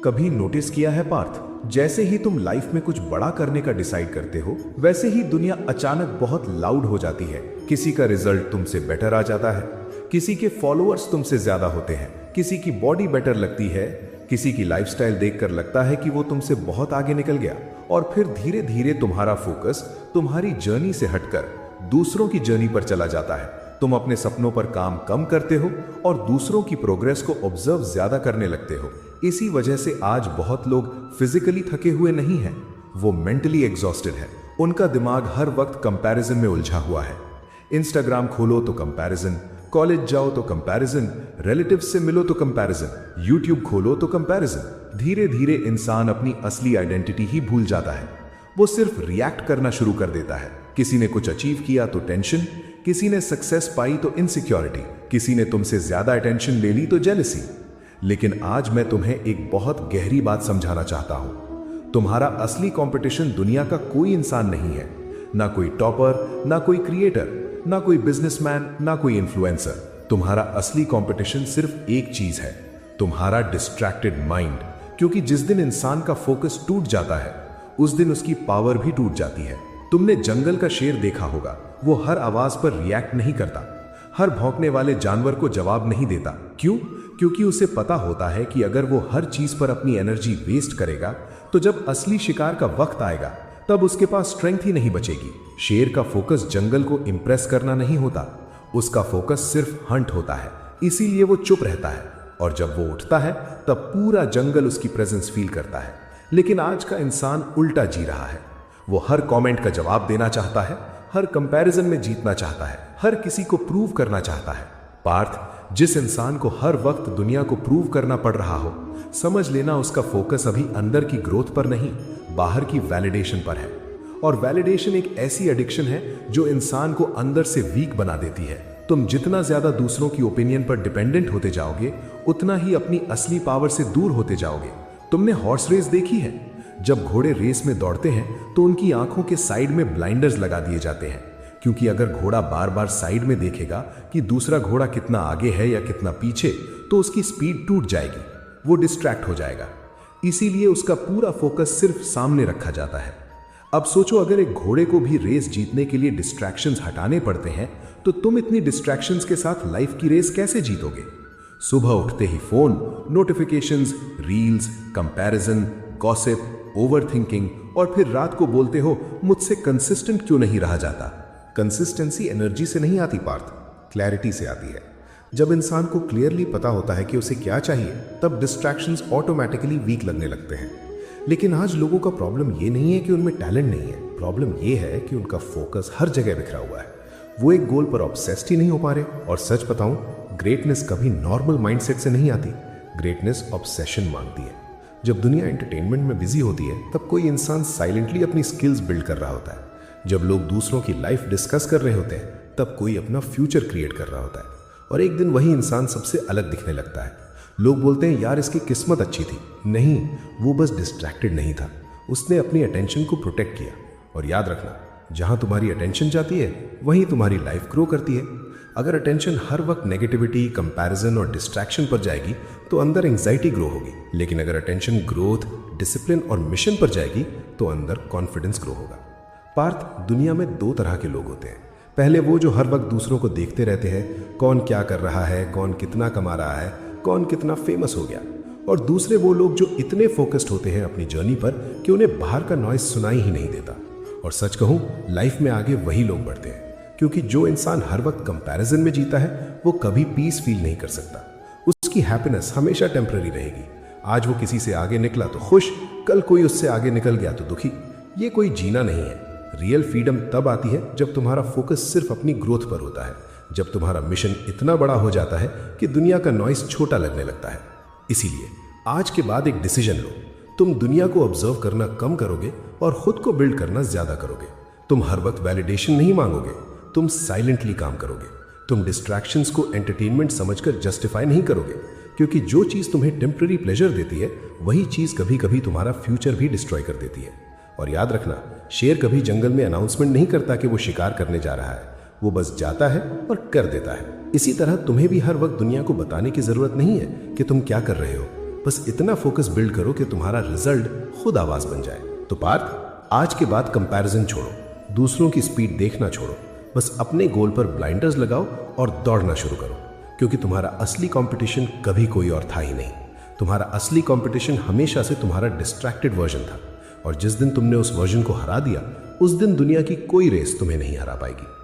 कभी नोटिस किया है पार्थ, जैसे ही तुम लाइफ में कुछ बड़ा करने का डिसाइड करते हो वैसे ही दुनिया अचानक बहुत लाउड हो जाती है। किसी का रिजल्ट तुमसे बेटर आ जाता है, किसी के फॉलोअर्स तुमसे ज्यादा होते हैं, किसी की बॉडी बेटर लगती है, किसी की लाइफस्टाइल देखकर लगता है कि वो तुमसे बहुत आगे निकल गया। और फिर धीरे धीरे तुम्हारा फोकस तुम्हारी जर्नी से हटकर दूसरों की जर्नी पर चला जाता है। तुम अपने सपनों पर काम कम करते हो और दूसरों की प्रोग्रेस को ऑब्जर्व ज्यादा करने लगते हो। इसी वजह से आज बहुत लोग फिजिकली थके हुए नहीं हैं, वो मेंटली एग्जॉस्टेड है। उनका दिमाग हर वक्त कंपैरिजन में उलझा हुआ है। इंस्टाग्राम खोलो तो कंपैरिजन, कॉलेज जाओ तो कंपैरिजन, रिलेटिव्स से मिलो तो कंपैरिजन, यूट्यूब खोलो तो कंपैरिजन। धीरे धीरे इंसान अपनी असली आइडेंटिटी ही भूल जाता है। वो सिर्फ रिएक्ट करना शुरू कर देता है। किसी ने कुछ अचीव किया तो टेंशन, किसी ने सक्सेस पाई तो इनसिक्योरिटी, किसी ने तुमसे ज्यादा अटेंशन ले ली तो जेलसी। लेकिन आज मैं तुम्हें एक बहुत गहरी बात समझाना चाहता हूं। तुम्हारा असली कंपटीशन दुनिया का कोई इंसान नहीं है, ना कोई टॉपर, ना कोई क्रिएटर, ना कोई बिजनेसमैन, ना कोई इन्फ्लुएंसर। तुम्हारा असली कंपटीशन सिर्फ एक चीज है, तुम्हारा डिस्ट्रैक्टेड माइंड। क्योंकि जिस दिन इंसान का फोकस टूट जाता है उस दिन उसकी पावर भी टूट जाती है। तुमने जंगल का शेर देखा होगा, वो हर आवाज पर रिएक्ट नहीं करता, हर भौंकने वाले जानवर को जवाब नहीं देता। क्यों? क्योंकि उसे पता होता है कि अगर वो हर चीज पर अपनी एनर्जी वेस्ट करेगा तो जब असली शिकार का वक्त आएगा तब उसके पास स्ट्रेंथ ही नहीं बचेगी। शेर का फोकस जंगल को इंप्रेस करना नहीं होता, उसका फोकस सिर्फ हंट होता है। इसीलिए वो चुप रहता है और जब वो उठता है तब पूरा जंगल उसकी प्रेजेंस फील करता है। लेकिन आज का इंसान उल्टा जी रहा है। वो हर कमेंट का जवाब देना चाहता है, हर कंपैरिजन में जीतना चाहता है, हर किसी को प्रूव करना चाहता है। पार्थ, जिस इंसान को हर वक्त दुनिया को प्रूव करना पड़ रहा हो, समझ लेना उसका फोकस अभी अंदर की ग्रोथ पर नहीं, बाहर की वैलिडेशन पर है। और वैलिडेशन एक ऐसी एडिक्शन है जो इंसान को अंदर से वीक बना देती है। तुम जितना ज्यादा दूसरों की ओपिनियन पर डिपेंडेंट होते जाओगे उतना ही अपनी असली पावर से दूर होते जाओगे। तुमने हॉर्स रेस देखी है? जब घोड़े रेस में दौड़ते हैं तो उनकी आंखों के साइड में ब्लाइंडर्स लगा दिए जाते हैं, क्योंकि अगर घोड़ा बार बार साइड में देखेगा कि दूसरा घोड़ा कितना आगे है या कितना पीछे तो उसकी स्पीड टूट जाएगी, वो डिस्ट्रैक्ट हो जाएगा। इसीलिए उसका पूरा फोकस सिर्फ सामने रखा जाता है। अब सोचो, अगर एक घोड़े को भी रेस जीतने के लिए डिस्ट्रैक्शंस हटाने पड़ते हैं तो तुम इतनी डिस्ट्रैक्शंस के साथ लाइफ की रेस कैसे जीतोगे? सुबह उठते ही phone, notifications, reels, comparison, gossip, overthinking और फिर रात को बोलते हो मुझसे कंसिस्टेंट क्यों नहीं रहा जाता। कंसिस्टेंसी एनर्जी से नहीं आती पार्थ, क्लैरिटी से आती है। जब इंसान को क्लियरली पता होता है कि उसे क्या चाहिए तब डिस्ट्रैक्शंस ऑटोमेटिकली वीक लगने लगते हैं। लेकिन आज लोगों का प्रॉब्लम ये नहीं है कि उनमें टैलेंट नहीं है, प्रॉब्लम ये है कि उनका फोकस हर जगह बिखरा हुआ है। वो एक गोल पर ऑब्सेस्ड ही नहीं हो पा रहे। और सच बताऊं, ग्रेटनेस कभी नॉर्मल माइंडसेट से नहीं आती, ग्रेटनेस ऑब्सेशन मांगती है। जब दुनिया एंटरटेनमेंट में बिजी होती है तब कोई इंसान साइलेंटली अपनी स्किल्स बिल्ड कर रहा होता है। जब लोग दूसरों की लाइफ डिस्कस कर रहे होते हैं तब कोई अपना फ्यूचर क्रिएट कर रहा होता है। और एक दिन वही इंसान सबसे अलग दिखने लगता है। लोग बोलते हैं यार इसकी किस्मत अच्छी थी। नहीं, वो बस डिस्ट्रैक्टेड नहीं था, उसने अपनी अटेंशन को प्रोटेक्ट किया। और याद रखना, जहां तुम्हारी अटेंशन जाती है वहीं तुम्हारी लाइफ ग्रो करती है। अगर अटेंशन हर वक्त नेगेटिविटी, कंपैरिजन और डिस्ट्रैक्शन पर जाएगी तो अंदर एंजाइटी ग्रो होगी। लेकिन अगर अटेंशन ग्रोथ, डिसिप्लिन और मिशन पर जाएगी तो अंदर कॉन्फिडेंस ग्रो होगा। पार्थ, दुनिया में दो तरह के लोग होते हैं। पहले वो जो हर वक्त दूसरों को देखते रहते हैं, कौन क्या कर रहा है, कौन कितना कमा रहा है, कौन कितना फेमस हो गया। और दूसरे वो लोग जो इतने फोकस्ड होते हैं अपनी जर्नी पर कि उन्हें बाहर का नॉइज सुनाई ही नहीं देता। और सच कहूं, लाइफ में आगे वही लोग बढ़ते हैं, क्योंकि जो इंसान हर वक्त कंपैरिजन में जीता है वो कभी पीस फील नहीं कर सकता। उसकी हैप्पीनेस हमेशा टेम्पररी रहेगी। आज वो किसी से आगे निकला तो खुश, कल कोई उससे आगे निकल गया तो दुखी। ये कोई जीना नहीं है। रियल फ्रीडम तब आती है जब तुम्हारा फोकस सिर्फ अपनी ग्रोथ पर होता है, जब तुम्हारा मिशन इतना बड़ा हो जाता है कि दुनिया का नॉइस छोटा लगने लगता है। इसीलिए आज के बाद एक डिसीजन लो। तुम दुनिया को ऑब्जर्व करना कम करोगे और खुद को बिल्ड करना ज्यादा करोगे। तुम हर वक्त वैलिडेशन नहीं मांगोगे, तुम साइलेंटली काम करोगे। तुम डिस्ट्रैक्शंस को एंटरटेनमेंट समझकर जस्टिफाई नहीं करोगे, क्योंकि जो चीज तुम्हें टेम्पररी प्लेजर देती है वही चीज कभी कभी तुम्हारा फ्यूचर भी डिस्ट्रॉय कर देती है। और याद रखना, शेर कभी जंगल में अनाउंसमेंट नहीं करता कि वो शिकार करने जा रहा है, वो बस जाता है और कर देता है। इसी तरह तुम्हें भी हर वक्त दुनिया को बताने की जरूरत नहीं है कि तुम क्या कर रहे हो। बस इतना फोकस बिल्ड करो कि तुम्हारा रिजल्ट खुद आवाज बन जाए। तो पार्थ, आज के बाद कंपैरिजन छोड़ो, दूसरों की स्पीड देखना छोड़ो, बस अपने गोल पर ब्लाइंडर्स लगाओ और दौड़ना शुरू करो, क्योंकि तुम्हारा असली कंपटीशन कभी कोई और था ही नहीं। तुम्हारा असली कंपटीशन हमेशा से तुम्हारा डिस्ट्रैक्टेड वर्जन था, और जिस दिन तुमने उस वर्जन को हरा दिया, उस दिन दुनिया की कोई रेस तुम्हें नहीं हरा पाएगी।